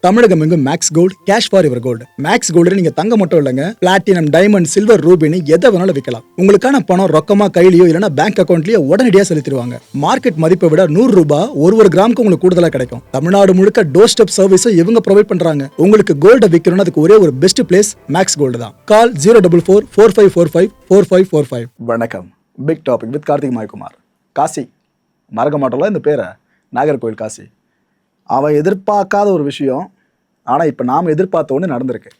தமிழகம் எங்கும் max gold cash for your gold. Max gold நீங்க தங்க மட்டும் இல்லைங்க, பிளாட்டினம், டைமண்ட், சில்வர், ரூபினி எதை வேணாலும் விற்கலாம். உங்களுக்கான பணம் ரொக்கமா கையிலயோ இல்லைன்னா பேங்க் அக்கௌண்ட்லயோ உடனடியாக செலுத்திடுவாங்க. மார்க்கெட் மதிப்பை விட 100 ரூபாய் ஒரு கிராமுக்கு உங்களுக்கு கூடுதலாக கிடைக்கும். தமிழ்நாடு முழுக்க டோர் ஸ்டெப் சர்வீஸும் இவங்க ப்ரொவைட் பண்றாங்க. உங்களுக்கு கோல்ட விற்கணும்னு அதுக்கு ஒரே ஒரு பெஸ்ட் பிளேஸ் மேக்ஸ் கோல்டு தான். கால் 04445454545. வணக்கம். Big topic with Karthik Mayakumar. Kashi மறக்க மாட்டோம்ல இந்த பேரை, நாகர்கோவில் காசி. அவன் எதிர்பார்க்காத ஒரு விஷயம், ஆனால் இப்போ நாம் எதிர்பார்த்த ஒன்று நடந்திருக்கு.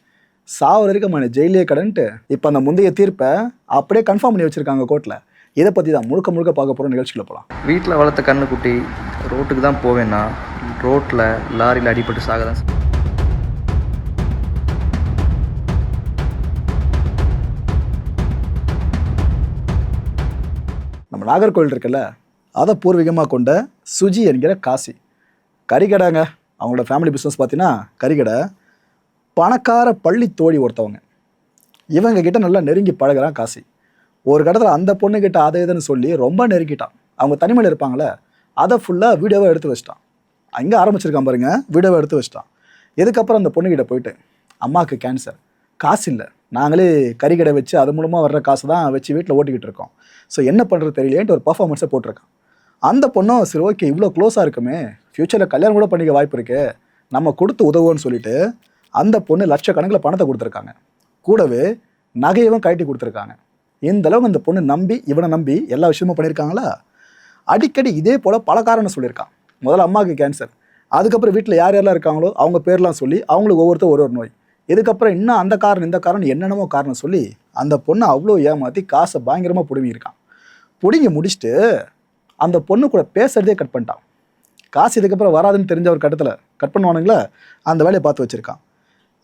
சாவு வரைக்கும் அவனை ஜெயிலே கடன்ட்டு இப்போ அந்த முந்தைய தீர்ப்பை அப்படியே கன்ஃபார்ம் பண்ணி வச்சுருக்காங்க கோர்ட்டில். இதை பற்றி தான் முழுக்க முழுக்க பார்க்க போகிற நிகழ்ச்சியில் போகலாம். வீட்டில் வளர்த்த கண்ணுக்குட்டி ரோட்டுக்கு தான் போவேன்னா ரோட்டில் லாரியில் அடிபட்டு சாக தான். நம்ம நாகர்கோவில் இருக்குல்ல, அதை பூர்வீகமாக கொண்ட சுஜி என்கிற காசி கறிக்கடைங்க. அவங்களோட ஃபேமிலி பிஸ்னஸ் பார்த்தீங்கன்னா கறிக்கடை. பணக்கார பள்ளி தோழி ஒருத்தவங்க, இவங்க கிட்ட நல்லா நெருங்கி பழகிறான் காசி. ஒரு கடத்தில் அந்த பொண்ணுக்கிட்ட அதை இதுன்னு சொல்லி ரொம்ப நெருங்கிட்டான். அவங்க தனிமையில் இருப்பாங்களே, அதை ஃபுல்லாக வீடியோவை எடுத்து வச்சிட்டான். அங்கே ஆரம்பிச்சிருக்கான் பாருங்க, வீடியோவை எடுத்து வச்சிட்டான். இதுக்கப்புறம் அந்த பொண்ணுக்கிட்ட போயிட்டு, அம்மாவுக்கு கேன்சர், காசு இல்லை, நாங்களே கறிக்கடை வச்சு அது மூலமாக வர்ற காசு தான் வச்சு வீட்டில் ஓட்டிக்கிட்டு இருக்கோம், ஸோ என்ன பண்ணுறது தெரியலேன்ட்டு ஒரு பர்ஃபார்மன்ஸை போட்டிருக்கான். அந்த பொண்ணும் சரி ஓகே, இவ்வளோ க்ளோஸாக இருக்குமே, ஃப்யூச்சரில் கல்யாணம் கூட பண்ணிக்க வாய்ப்பு இருக்கு, நம்ம கொடுத்து உதவுவோன்னு சொல்லிட்டு அந்த பொண்ணு லட்சக்கணக்கில் பணத்தை கொடுத்துருக்காங்க. கூடவே நகையவும் கட்டி கொடுத்துருக்காங்க. இந்த அளவுக்கு அந்த பொண்ணு நம்பி, இவனை நம்பி எல்லா விஷயமும் பண்ணியிருக்காங்களா. அடிக்கடி இதே போல் பல காரணம் சொல்லியிருக்கான். முதல்ல அம்மாவுக்கு கேன்சர், அதுக்கப்புறம் வீட்டில் யார் யாரெல்லாம் இருக்காங்களோ அவங்க பேர்லாம் சொல்லி அவங்களுக்கு ஒவ்வொருத்தர் ஒரு நோய், இதுக்கப்புறம் இன்னும் அந்த காரணம் இந்த காரணம் என்னென்னமோ காரணம் சொல்லி அந்த பொண்ணை அவ்வளோ ஏமாற்றி காசை பயங்கரமாக பிடுங்கியிருக்கான். பிடுங்கி முடிச்சுட்டு அந்த பொண்ணு கூட பேசுறதே கட் பண்ணிட்டான். காசு இதுக்கப்புறம் வராதுன்னு தெரிஞ்ச ஒரு கட்டத்தில் கட் பண்ணுவானுங்களே, அந்த வேலையை பார்த்து வச்சுருக்கான்.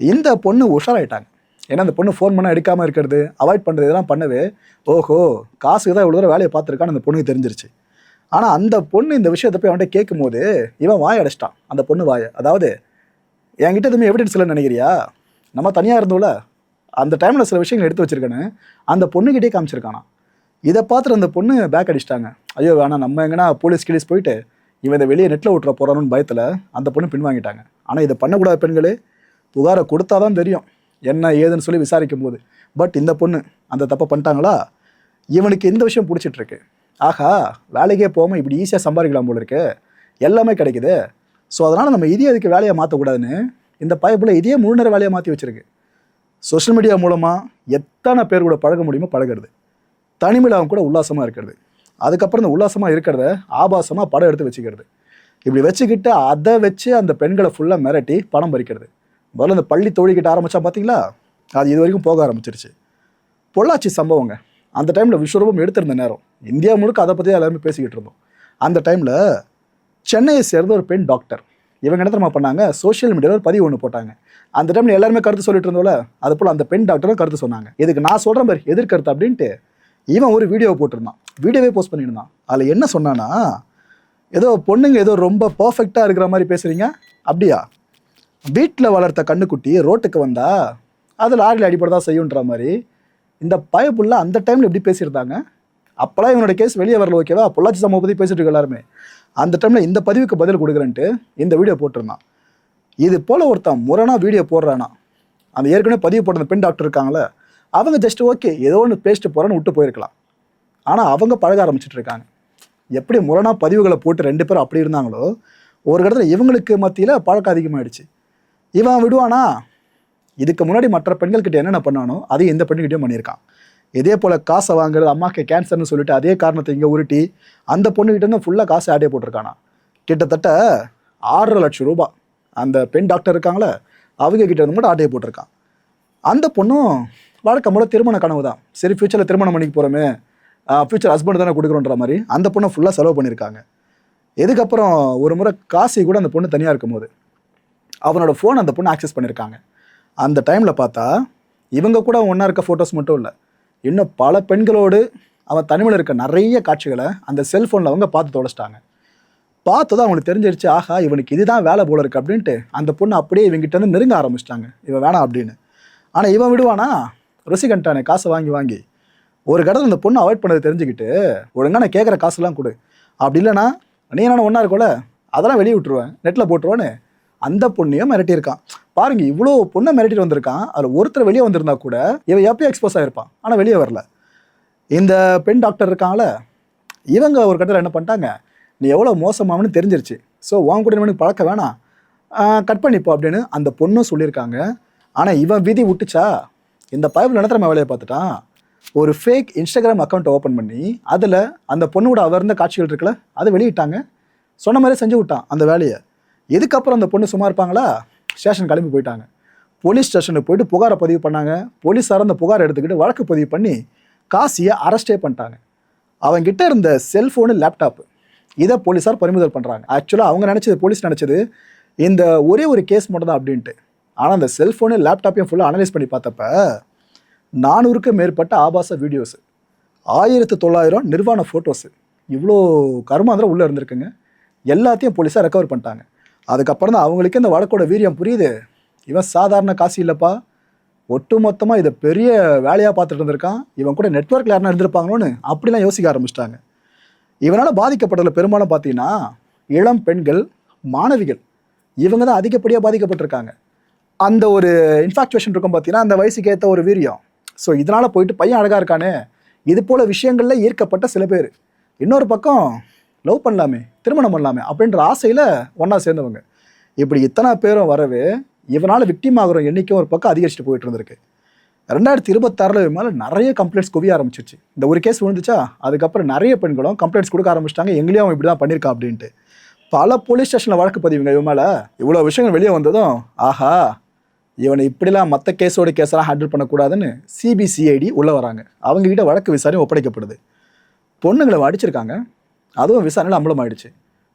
இந்த பொண்ணு உஷாராயிட்டாங்க. ஏன்னா அந்த பொண்ணு ஃபோன் பண்ண எடுக்காமல் இருக்கிறது, அவாய்ட் பண்ணுறது, இதெல்லாம் பண்ணவே ஓஹோ காசுக்கு தான் இவ்வளோ தூரம் வேலையை பார்த்துருக்கான்னு அந்த பொண்ணுக்கு தெரிஞ்சிருச்சு. ஆனால் அந்த பொண்ணு இந்த விஷயத்தை போய் அவன்கிட்ட கேட்கும் போது இவன் வாய் அடைச்சிட்டான். அந்த பொண்ணு வாயை, அதாவது என்கிட்ட எதுவுமே எவிடன்ஸ் இல்லைன்னு நினைக்கிறியா, நம்ம தனியாக இருந்தோம்ல அந்த டைமில் சில விஷயங்கள் எடுத்து வச்சுருக்கேன்னு அந்த பொண்ணுக்கிட்டே காமிச்சிருக்கானா. இதை பார்த்துட்டு அந்த பொண்ணு பேக் அடிச்சிட்டாங்க. ஐயோ வேணாம், நம்ம எங்கன்னா போலீஸ் போயிட்டு இவன் இதை வெளியே நெட்டில் விட்டுற போகிறான்னு பயத்தில் அந்த பொண்ணு பின்வாங்கிட்டாங்க. ஆனால் இதை பண்ணக்கூடாத பெண்களே புகாரை கொடுத்தா தான் தெரியும் என்ன ஏதுன்னு சொல்லி விசாரிக்கும் போது. பட் இந்த பொண்ணு அந்த தப்பை பண்ணிட்டாங்களா. இவனுக்கு இந்த விஷயம் பிடிச்சிட்ருக்கு. ஆஹா, வேலைக்கே போகாமல் இப்படி ஈஸியாக சம்பாதிக்கலாம் போல இருக்கு, எல்லாமே கிடைக்குது, ஸோ அதனால் நம்ம இதே அதுக்கு வேலையை மாற்றக்கூடாதுன்னு இந்த பைப்பில் இதே முழு நேர வேலையை மாற்றி வச்சுருக்கு. சோஷியல் மீடியா மூலமாக எத்தனை பேர் கூட பழக முடியுமோ பழகிறது, தனிமையில் அவங்க கூட உல்லாசமாக இருக்கிறது, அதுக்கப்புறம் இந்த உல்லாசமாக இருக்கிறத ஆபாசமாக படம் எடுத்து வச்சுக்கிறது, இப்படி வச்சுக்கிட்டு அதை வச்சு அந்த பெண்களை ஃபுல்லாக மிரட்டி பணம் பறிக்கிறது. முதல்ல அந்த பள்ளி தோழிக்கிட்ட ஆரம்பித்தா பார்த்தீங்களா, அது இது வரைக்கும் போக ஆரம்பிச்சிருச்சு. பொள்ளாச்சி சம்பவங்க. அந்த டைமில் விஸ்வரூபம் எடுத்திருந்த நேரம் இந்தியா முழுக்க அதை பற்றி எல்லாருமே பேசிக்கிட்டு இருந்தோம். அந்த டைமில் சென்னையை சேர்ந்த ஒரு பெண் டாக்டர், இவங்க என்ன தெரியுமா பண்ணாங்க, சோஷியல் மீடியாவில் ஒரு பதிவு ஒன்று போட்டாங்க. அந்த டைமில் எல்லாருமே கருத்து சொல்லிட்டு இருந்தோம்ல, அது போல் அந்த பெண் டாக்டரும் கருத்து சொன்னாங்க. இதுக்கு நான் சொல்கிறேன் பாரு எதிர்கருத்து அப்படின்ட்டு இவன் ஒரு வீடியோவை போட்டிருந்தான், வீடியோவே போஸ்ட் பண்ணியிருந்தான். அதில் என்ன சொன்னான்னா, ஏதோ பொண்ணுங்க ஏதோ ரொம்ப பர்ஃபெக்டாக இருக்கிற மாதிரி பேசுகிறீங்க, அப்படியா, வீட்டில் வளர்த்த கண்ணுக்குட்டி ரோட்டுக்கு வந்தா அது லாரியில் அடிப்படை செய்யுன்ற மாதிரி இந்த பயப்புள்ள அந்த டைமில் எப்படி பேசியிருந்தாங்க. அப்போலாம் இவனோட கேஸ் வெளியே வரல, ஓகேவா, பொள்ளாச்சி சம்பவம் பற்றி பேசிட்டு இருக்க எல்லாருமே. அந்த டைமில் இந்த பதிவுக்கு பதில் கொடுக்குறேன்ட்டு இந்த வீடியோ போட்டிருந்தான். இது போல் ஒருத்தன் முரணாக வீடியோ போடுறானா, அந்த ஏற்கனவே பதிவு போட்ட அந்த பெண் டாக்டர் இருக்காங்களே, அவங்க ஜஸ்ட் ஓகே ஏதோ ஒன்று பேசிட்டு போகிறேன்னு விட்டு போயிருக்கலாம். ஆனால் அவங்க பழக ஆரம்பிச்சுட்டு இருக்காங்க. எப்படி முரணா பதிவுகளை போட்டு 2 பேரும் அப்படி இருந்தாங்களோ, ஒரு இடத்துல இவங்களுக்கு மத்தியில் பழக்கம் அதிகமாகிடுச்சு. இவன் விடுவானா, இதுக்கு முன்னாடி மற்ற பெண்கள்கிட்ட என்னென்ன பண்ணானோ அதையும் இந்த பெண்ணுக்கிட்டையும் பண்ணியிருக்கான். இதே போல் காசை வாங்குறது, அம்மாவுக்கு கேன்சர்னு சொல்லிட்டு அதே காரணத்தை இங்கே உருட்டி அந்த பொண்ணுக்கிட்டேருந்து ஃபுல்லாக காசை ஆட்டே போட்டிருக்கானா. கிட்டத்தட்ட 6.5 லட்சம் ரூபாய் அந்த பெண் டாக்டர் இருக்காங்களே அவங்க கிட்ட இருந்து மட்டும் ஆட்டையை போட்டிருக்கான். அந்த பொண்ணும் வழக்கம் போல திருமண கனவு தான், சரி ஃப்யூச்சரில் திருமணம் பண்ணிக்கு போகிறோமே, ஃப்யூச்சர் ஹஸ்பண்ட் தானே கொடுக்குறோன்ற மாதிரி அந்த பொண்ணை ஃபுல்லாக செலவு பண்ணியிருக்காங்க. இதுக்கப்புறம் ஒரு முறை காசி கூட அந்த பொண்ணு தனியாக இருக்கும்போது அவனோட ஃபோன் அந்த பொண்ணு ஆக்சஸ் பண்ணியிருக்காங்க. அந்த டைமில் பார்த்தா இவங்க கூட ஒன்றா இருக்க ஃபோட்டோஸ் மட்டும் இல்லை, இன்னும் பல பெண்களோடு அவன் தனிமையில் இருக்க நிறைய காட்சிகளை அந்த செல்ஃபோனில் அவங்க பார்த்து தொலைச்சிட்டாங்க. பார்த்ததும் அவங்களுக்கு தெரிஞ்சிருச்சு, ஆஹா இவனுக்கு இதுதான் வேலை போல இருக்குது அப்படின்ட்டு அந்த பொண்ணு அப்படியே இவங்கிட்ட வந்து நெருங்க ஆரம்பிச்சிட்டாங்க, இவன் வேணாம் அப்படின்னு. ஆனால் இவன் விடுவானா, ருசிகண்டானே காசை வாங்கி வாங்கி ஒரு கடத்தில் அந்த பொண்ணு அவாய்ட் பண்ணதை தெரிஞ்சுக்கிட்டு ஒழுங்கா நான் கேட்குற காசுலாம் கொடு, அப்படி இல்லைனா நீ என்ன ஒன்றா இருக்கோல அதெல்லாம் வெளியே விட்டுருவேன், நெட்டில் போட்டுருவேன்னு அந்த பொண்ணையும் மிரட்டியிருக்கான். பாருங்க, இவ்வளோ பொண்ணை மிரட்டிட்டு வந்திருக்கான். அதில் ஒருத்தர் வெளியே வந்திருந்தா கூட இவன் எப்பயும் எக்ஸ்போஸ் ஆகிருப்பான், ஆனால் வெளியே வரல. இந்த பெண் டாக்டர் இருக்காங்கள, இவங்க ஒரு கட்டத்தில் என்ன பண்ணிட்டாங்க, நீ எவ்வளோ மோசமானு தெரிஞ்சிருச்சு, ஸோ உன் கூட எனக்கு பழக்க வேணாம், கட் பண்ணிப்போ அப்படின்னு அந்த பொண்ணும் சொல்லியிருக்காங்க. ஆனால் இவன் விதி விட்டுச்சா, இந்த பைபிள் நடத்துகிற வேலையை பார்த்துட்டான். ஒரு ஃபேக் இன்ஸ்டாகிராம் அக்கௌண்ட்டை ஓப்பன் பண்ணி அதில் அந்த பொண்ணோட அவர் இருந்த காட்சிகள் இருக்குல்ல அதை வெளியிட்டாங்க. சொன்ன மாதிரி செஞ்சு விட்டான் அந்த வேலையை. இதுக்கப்புறம் அந்த பொண்ணு சும்மா இருப்பாங்களா, ஸ்டேஷன் கிளம்பி போயிட்டாங்க. போலீஸ் ஸ்டேஷனுக்கு போயிட்டு புகாரை பதிவு பண்ணாங்க. போலீஸார் அந்த புகாரை எடுத்துக்கிட்டு வழக்கு பதிவு பண்ணி காசியை அரெஸ்டே பண்ணிட்டாங்க. அவங்ககிட்ட இருந்த செல்ஃபோனு, லேப்டாப்பு, இதை போலீஸார் பறிமுதல் பண்ணுறாங்க. ஆக்சுவலாக அவங்க நினச்சது, போலீஸ் நினச்சது இந்த ஒரே ஒரு கேஸ் மட்டும் தான் அப்படின்ட்டு. ஆனால் அந்த செல்ஃபோனு லேப்டாப்பையும் ஃபுல்லாக அனலைஸ் பண்ணி பார்த்தப்ப 400க்கும் மேற்பட்ட ஆபாச வீடியோஸு, 1900 நிர்வாண ஃபோட்டோஸு, இவ்வளோ கருமாந்திரம் உள்ளே இருந்திருக்குங்க. எல்லாத்தையும் போலீஸாக ரெக்கவர் பண்ணிட்டாங்க. அதுக்கப்புறம் தான் அவங்களுக்கு இந்த வழக்கோட வீரியம் புரியுது. இவன் சாதாரண காசு இல்லைப்பா, ஒட்டு மொத்தமாக இதை பெரிய வேலையாக பார்த்துட்டு இருந்திருக்கான். இவன் கூட நெட்வொர்க்கில் யாருன்னா இருந்திருப்பாங்களோன்னு அப்படிலாம் யோசிக்க ஆரம்பிச்சிட்டாங்க. இவனால் பாதிக்கப்பட்டதில் பெரும்பாலும் பார்த்தீங்கன்னா இளம் பெண்கள், மாணவிகள், இவங்க தான் அதிகப்படியாக பாதிக்கப்பட்டிருக்காங்க. அந்த ஒரு இன்ஃபாக்சுவேஷன் இருக்கும் பார்த்தீங்கன்னா, அந்த வயசுக்கு ஏற்ற ஒரு வீரியம். ஸோ இதனால் போயிட்டு பையன் அழகாக இருக்கானே, இது போல் விஷயங்களில் ஈர்க்கப்பட்ட சில பேர், இன்னொரு பக்கம் லவ் பண்ணலாமே, திருமணம் பண்ணலாமே அப்படின்ற ஆசையில் ஒன்றா சேர்ந்தவங்க, இப்படி இத்தனை பேரும் வரவே இவனால் விக்டிம் ஆகிற எண்ணிக்கை ஒரு பக்கம் அதிகரிச்சுட்டு போயிட்டு இருந்திருக்கு. 2026 மேலே நிறைய கம்ப்ளைண்ட்ஸ் குவிய ஆரம்பிச்சிருச்சு. இந்த ஒரு கேஸ் விழுந்துச்சா, அதுக்கப்புறம் நிறைய பெண்களும் கம்ப்ளைண்ட்ஸ் கொடுக்க ஆரம்பிச்சிட்டாங்க, எங்கேயும் அவன் இப்படி தான் பண்ணியிருக்கான் அப்படின்ட்டு. பல போலீஸ் ஸ்டேஷனில் வழக்கு பதிவுங்க இவன் மேலே. இவ்வளோ விஷயங்கள் வெளியே வந்ததும், ஆஹா இவனை இப்படிலாம் மற்ற கேஸோட கேஸெல்லாம் ஹேண்டில் பண்ணக்கூடாதுன்னு சிபிசிஐடி உள்ளே வராங்க. அவங்ககிட்ட வழக்கு விசாரணை ஒப்படைக்கப்படுது. பொண்ணுங்களை அடிச்சிருக்காங்க, அதுவும் விசாரணையில் அம்பலமாயிடுச்சு.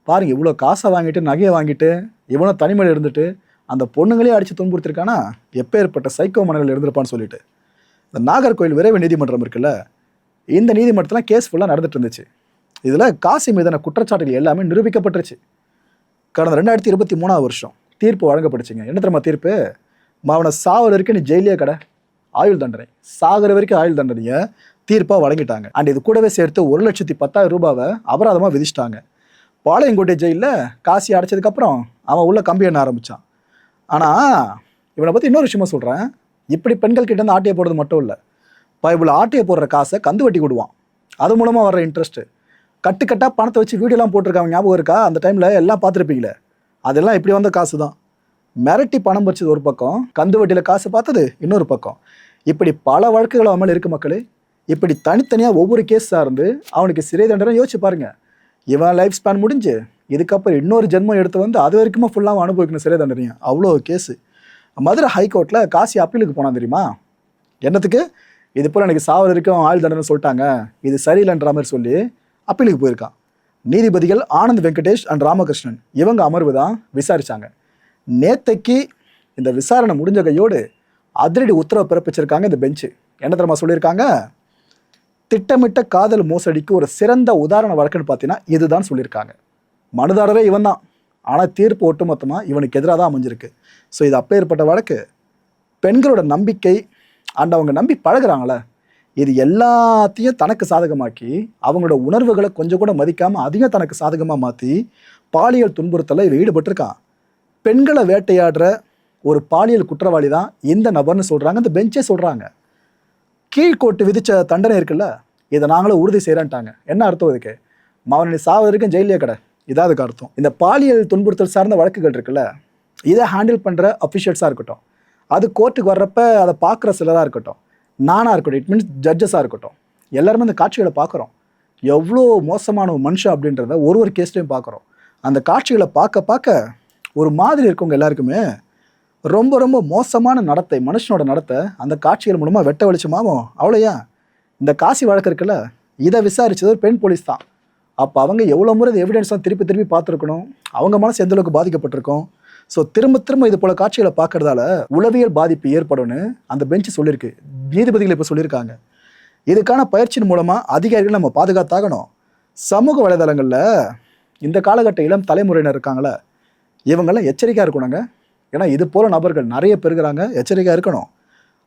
பாருங்கள், இவ்வளோ காசை வாங்கிட்டு, நகையை வாங்கிட்டு, இவனும் தனிமையில் இருந்துட்டு அந்த பொண்ணுங்களே அடித்து துன்புறுத்திருக்கானா, எப்பேற்பட்ட சைக்கோ மனநிலையில் இருந்திருப்பான்னு சொல்லிட்டு. இந்த நாகர்கோவில் விரைவு நீதிமன்றம் இருக்குல்ல, இந்த நீதிமன்றத்தில் கேஸ் ஃபுல்லாக நடந்துட்டு இருந்துச்சு. இதில் காசி மீதான குற்றச்சாட்டுகள் எல்லாமே நிரூபிக்கப்பட்டுருச்சு. கடந்த 2023 வருஷம் தீர்ப்பு வழங்கப்பட்டுச்சுங்க. என்ன தெரியுமா தீர்ப்பு, அவனை சாகிற வரைக்கும் நீ ஜெயிலே கடை, ஆயுள் தண்டனை, சாகிற வரைக்கும் ஆயுள் தண்டனையை தீர்ப்பாக வழங்கிட்டாங்க. அண்ட் இது கூடவே சேர்த்து 1,10,000 ரூபாவை அபராதமாக விதிச்சிட்டாங்க. பாளையங்கோட்டை ஜெயிலில் காசி அடைச்சதுக்கப்புறம் அவன் உள்ள கம்பி எண்ண ஆரம்பித்தான். ஆனால் இவனை பற்றி இன்னொரு விஷயமா சொல்கிறேன். இப்படி பெண்கள் கிட்டேருந்து ஆட்டையை போடுறது மட்டும் இல்லை, இவ்வளோ ஆட்டையை போடுற காசை கந்து வட்டி கொடுவான். அது மூலமாக வர்ற இன்ட்ரெஸ்ட்டு, கட்டுக்கட்டாக பணத்தை வச்சு வீடியோலாம் போட்டிருக்காங்க, ஞாபகம் இருக்கா? அந்த டைமில் எல்லாம் பார்த்துருப்பீங்களே, அதெல்லாம் இப்படி வந்த காசு தான். மிரட்டி பணம் பறிச்சது ஒரு பக்கம், கந்து வட்டியில் காசு பார்த்தது இன்னொரு பக்கம். இப்படி பல வழக்குகள் அவன் மேலே இருக்குது மக்களே. இப்படி தனித்தனியாக ஒவ்வொரு கேஸ் சார்ந்து அவனுக்கு சிறை தண்டனை யோசிச்சு பாருங்க. இவன் லைஃப் ஸ்பேன் முடிஞ்சு இதுக்கப்புறம் இன்னொரு ஜென்மம் எடுத்து வந்து அது வரைக்குமா ஃபுல்லாக அனுபவிக்கணும் சிறை தண்டனையும். அவ்வளோ கேஸு. மதுரை ஹைகோர்ட்டில் காசி அப்பீலுக்கு போனான் தெரியுமா? என்னத்துக்கு? இது போல் எனக்கு சாவர வரைக்கும் ஆயுள் தண்டனை சொல்லிட்டாங்க, இது சரியில்லைன்ற மாதிரி சொல்லி அப்பீலுக்கு போயிருக்கான். நீதிபதிகள் ஆனந்த் வெங்கடேஷ் அண்ட் ராமகிருஷ்ணன் இவங்க அமர்வு தான் விசாரித்தாங்க. நேத்தைக்கு இந்த விசாரணை முடிஞ்ச கையோடு அதிரடி உத்தரவு பிறப்பிச்சிருக்காங்க இந்த பெஞ்சு. என்ன தெரியுமா சொல்லியிருக்காங்க? திட்டமிட்ட காதல் மோசடிக்கு ஒரு சிறந்த உதாரண வழக்குன்னு பார்த்தீங்கன்னா இதுதான் சொல்லியிருக்காங்க. மனுதாரரே இவன் தான், ஆனால் தீர்ப்பு ஒட்டுமொத்தமாக இவனுக்கு எதிராக தான் அமைஞ்சிருக்கு. ஸோ இது அப்பேற்பட்ட வழக்கு. பெண்களோட நம்பிக்கை அண்ட் அவங்க நம்பி பழகுறாங்களே, இது எல்லாத்தையும் தனக்கு சாதகமாக்கி அவங்களோட உணர்வுகளை கொஞ்சம் கூட மதிக்காமல் அதையும் தனக்கு சாதகமாக மாற்றி பாலியல் துன்புறுத்தலை இவன் ஈடுபட்டிருக்கான். பெண்களை வேட்டையாடுற ஒரு பாலியல் குற்றவாளி தான் இந்த நபர்னு சொல்கிறாங்க, இந்த பெஞ்சே சொல்கிறாங்க. கீழ்கோர்ட்டு விதித்த தண்டனை இருக்குல்ல, இதை நாங்களும் உறுதி செய்கிறேன்ட்டாங்க. என்ன அர்த்தம் இதுக்கு? அவனை சாவ வரைக்கும் ஜெயிலே கடை, இதாவதுக்கு அர்த்தம். இந்த பாலியல் துன்புறுத்தல் சார்ந்த வழக்குகள் இருக்குல்ல, இதை ஹேண்டில் பண்ணுற அஃபிஷியல்ஸாக இருக்கட்டும், அது கோர்ட்டுக்கு வர்றப்ப அதை பார்க்குற சிலராக இருக்கட்டும், நானாக இருக்கட்டும், இட் மீன்ஸ் ஜட்ஜஸாக இருக்கட்டும், எல்லாருமே அந்த காட்சிகளை பார்க்குறோம். எவ்வளோ மோசமான ஒரு மனுஷன் அப்படின்றத ஒரு கேஸ்லையும் பார்க்குறோம். அந்த காட்சிகளை பார்க்க பார்க்க ஒரு மாதிரி இருக்கவங்க எல்லாருக்குமே ரொம்ப ரொம்ப மோசமான நடத்தை, மனுஷனோட நடத்தை அந்த காட்சிகள் மூலமாக வெட்ட வெளிச்சமாகும். அவ்வளோயா? இந்த காசி வழக்கு இருக்குல்ல, இதை விசாரித்தது ஒரு பெண் போலீஸ் தான். அப்போ அவங்க எவ்வளோ முறை எவிடன்ஸ்லாம் திருப்பி திருப்பி பார்த்துருக்கணும், அவங்க மனசு எந்தளவுக்கு பாதிக்கப்பட்டிருக்கும். ஸோ திரும்ப திரும்ப இது போல் காட்சிகளை பார்க்கறதால உளவியல் பாதிப்பு ஏற்படும்னு அந்த பெஞ்சு சொல்லியிருக்கு. நீதிபதிகள் இப்போ சொல்லியிருக்காங்க. இதுக்கான பயிற்சியின் மூலமாக அதிகாரிகள் நம்ம பாதுகாத்தாகணும். சமூக வலைதளங்களில் இந்த காலகட்ட இளம் தலைமுறையினர் இருக்காங்களே, இவங்கெல்லாம் எச்சரிக்கையாக இருக்கணுங்க. ஏன்னா இது போல் நபர்கள் நிறைய பெருகிறாங்க, எச்சரிக்கையாக இருக்கணும்.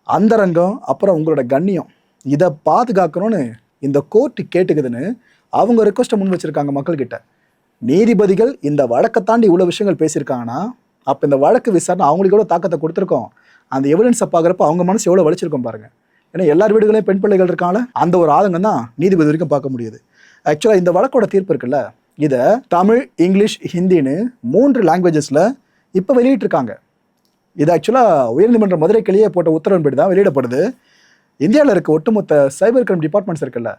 அந்தரங்கம் அப்புறம் உங்களோட கண்ணியம் இதை பாதுகாக்கணும்னு இந்த கோர்ட்டு கேட்டுக்குதுன்னு அவங்க ரெக்வஸ்ட்டை முன் வச்சுருக்காங்க மக்கள்கிட்ட. நீதிபதிகள் இந்த வழக்கை தாண்டி இவ்வளோ விஷயங்கள் பேசியிருக்காங்கன்னா அப்போ இந்த வழக்கு விசாரணை அவங்களுக்கு எவ்வளோ தாக்கத்தை கொடுத்துருக்கோம், அந்த எவிடன்ஸை பார்க்குறப்ப அவங்க மனசு எவ்வளோ வலிச்சிருக்கும் பாருங்க. ஏன்னா எல்லார் வீடுகளையும் பெண் பிள்ளைகள் இருக்காங்கள, அந்த ஒரு ஆதங்கம் தான் நீதிபதி வரைக்கும் பார்க்க முடியுது. ஆக்சுவலாக இந்த வழக்கோட தீர்ப்பு இருக்குல்ல, இதை தமிழ், இங்கிலீஷ், ஹிந்தின்னு 3 லாங்குவேஜஸில் இப்போ வெளியிட்டிருக்காங்க. இது ஆக்சுவலாக உயர்நீதிமன்ற மதுரை கிளையே போட்ட உத்தரவின்படி தான் வெளியிடப்படுது. இந்தியாவில் இருக்க ஒட்டுமொத்த சைபர் கிரைம் டிபார்ட்மெண்ட்ஸ் இருக்குல்ல,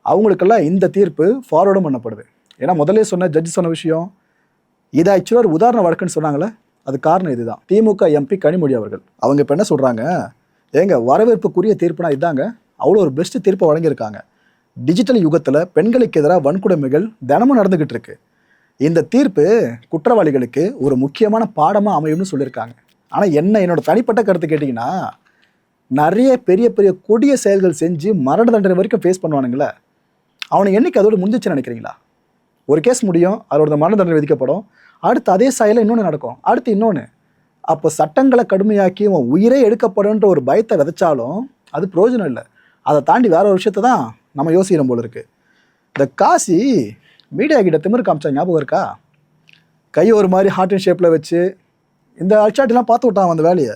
அவங்களுக்கெல்லாம் இந்த தீர்ப்பு ஃபார்வர்டும் பண்ணப்படுது. ஏன்னா முதல்ல சொன்ன ஜட்ஜி சொன்ன விஷயம், இது ஆக்சுவலாக ஒரு உதாரண வழக்குன்னு சொன்னாங்களே, அது காரணம் இதுதான். திமுக எம்பி கனிமொழி அவர்கள் அவங்க இப்போ என்ன சொல்கிறாங்க, ஏங்க வரவேற்புக்குரிய தீர்ப்புனா இதாங்க, அவ்வளோ ஒரு பெஸ்ட் தீர்ப்பை வழங்கியிருக்காங்க. டிஜிட்டல் யுகத்தில் பெண்களுக்கு எதிராக வன்கொடுமைகள் தினமும் நடந்துக்கிட்டு இருக்கு. இந்த தீர்ப்பு குற்றவாளிகளுக்கு ஒரு முக்கியமான பாடமாக அமையும்னு சொல்லியிருக்காங்க. ஆனால் என்னோட தனிப்பட்ட கருத்து கேட்டிங்கன்னா, நிறைய பெரிய பெரிய கொடிய செயல்கள் செஞ்சு மரண தண்டனை வரைக்கும் ஃபேஸ் பண்ணுவானுங்களே, அவனை என்னைக்கு அதோடு முடிஞ்சிச்சுன்னு நினைக்கிறீங்களா? ஒரு கேஸ் முடியும், அதோட மரண தண்டனை விதிக்கப்படும், அடுத்து அதே சாயலில் இன்னொன்று நடக்கும், அடுத்து இன்னொன்று. அப்போ சட்டங்களை கடுமையாக்கி அவன் உயிரே எடுக்கப்படுன்ற ஒரு பயத்தை விதைச்சாலும் அது பிரயோஜனம் இல்லை. அதை தாண்டி வேற ஒரு விஷயத்தை தான் நம்ம யோசிக்கிறோம் போல இருக்கு. இந்த காசி மீடியா கிட்ட திமிரு காமிச்சா ஞாபகம் இருக்கா? கை ஒரு மாதிரி ஹார்ட் அண்ட் ஷேப்பில் வச்சு இந்த அல்சாட்டிலாம் பார்த்து விட்டான் அந்த வேலையை.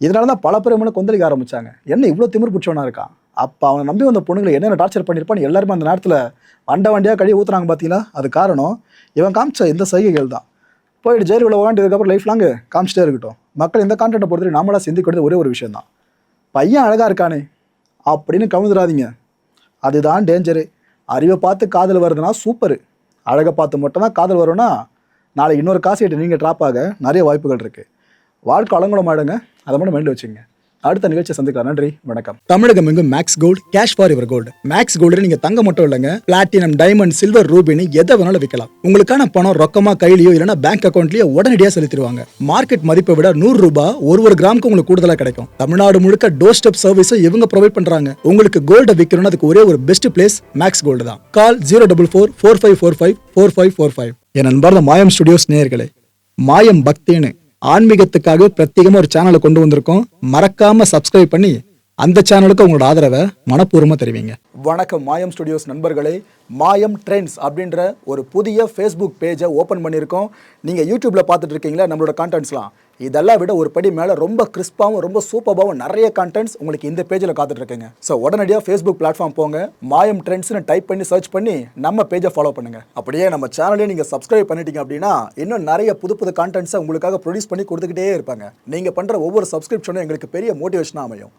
இதனால தான் பல பேர் மேலே கொந்தளிக்க ஆரம்பித்தாங்க, என்ன இவ்வளோ திமிர் பிடிச்சவனா இருக்கான். அப்போ அவனை நம்பி வந்த பொண்ணுங்களை என்னென்ன டார்ச்சர் பண்ணியிருப்பான்னு எல்லாருமே அந்த நேரத்தில் வண்டியாக கழிவு ஊற்றுறாங்க பார்த்தீங்களா. அது காரணம் இவன் காமிச்ச இந்த சைகைகள் தான். போயிட்டு ஜெயிலில் உள்ள வாண்டியதுக்கப்புறம் லைஃப் லாங்கு காமிச்சிட்டே இருக்கட்டும். மக்கள் இந்த கான்டென்ட்டை பொறுத்தவரை நாமளாக சிந்திக்கிறது ஒரே ஒரு விஷயம் தான், பையன் அழகாக இருக்கானே அப்படின்னு கவுந்துடாதீங்க. அதுதான் டேஞ்சரு. அறிவை பார்த்து காதல் வருதுன்னா சூப்பரு, அழகை பார்த்து மட்டும் தான் காதல் வரும்னா நாளைக்கு இன்னொரு காசைட்டு நீங்கள் ட்ராப் ஆக நிறைய வாய்ப்புகள் இருக்குது. வாழ்க்கை அலங்குளம் ஆடுங்க, அதை மட்டும் மைண்டில் வச்சுங்க. அடுத்த நிகழ்ச்சியை சந்திக்கலாம். நன்றி, வணக்கம். தமிழகம் எங்கும் max gold, cash for your gold. Max gold நீங்க தங்க மட்டும் இல்லைங்க, பிளாட்டினம், டைமண்ட், சில்வர், ரூபினி எதை வேணாலும் விற்கலாம். உங்களுக்கான பணம் ரொக்கமா கையிலயோ இல்லைன்னா பேங்க் அக்கௌண்ட்லயோ உடனடியாக செலுத்திடுவாங்க. மார்க்கெட் மதிப்பை விட 100 ரூபாய் ஒரு கிராமுக்கு உங்களுக்கு கூடுதலா கிடைக்கும். தமிழ்நாடு முழுக்க டோர் ஸ்டெப் சர்வீஸை இவங்க ப்ரொவைட் பண்றாங்க. உங்களுக்கு கோல்டை விற்கணும்னு அதுக்கு ஒரே ஒரு பெஸ்ட் பிளேஸ் மேக்ஸ் கோல்டு தான். கால் 04445454545. என் அன்பார்ந்த மாயம் ஸ்டுடியோஸ் நேயர்களே, மாயம் பக்தின்னு ஆன்மீகத்துக்காக பிரத்யேகமாக ஒரு சேனலை கொண்டு வந்திருக்கோம். மறக்காம சப்ஸ்கிரைப் பண்ணி அந்த சேனலுக்கு உங்களோட ஆதரவை மனப்பூர்வமாக தெரிவிங்க. வணக்கம் மாயம் ஸ்டுடியோஸ் நண்பர்களே. மாயம் ட்ரெண்ட்ஸ் அப்படின்ற ஒரு புதிய ஃபேஸ்புக் பேஜை ஓப்பன் பண்ணியிருக்கோம். நீங்கள் யூடியூப்பில் பார்த்துட்டு இருக்கீங்களா நம்மளோட கான்டென்ட்ஸ்லாம், இதெல்லாம் விட ஒரு படி மேலே ரொம்ப கிறிஸ்பாகவும் ரொம்ப சூப்பராகவும் நிறைய கான்டென்ட்ஸ் உங்களுக்கு இந்த பேஜில் காத்துட்ருக்குங்க. ஸோ உடனடியாக ஃபேஸ்புக் பிளாட்ஃபார்ம் போங்க, மாயம் ட்ரெண்ட்ஸ்னு டைப் பண்ணி சர்ச் பண்ணி நம்ம பேஜை ஃபாலோ பண்ணுங்கள். அப்படியே நம்ம சேனலையும் நீங்கள் சப்ஸ்கிரைப் பண்ணிட்டீங்க அப்படின்னா இன்னும் நிறைய புது கான்டென்ட்ஸை உங்களுக்காக ப்ரொடியூஸ் பண்ணி கொடுத்துக்கிட்டே இருப்பாங்க. நீங்கள் பண்ணுற ஒவ்வொரு சப்ஸ்கிரிப்ஷனும் எங்களுக்கு பெரிய மோட்டிவேஷனாக அமையும்.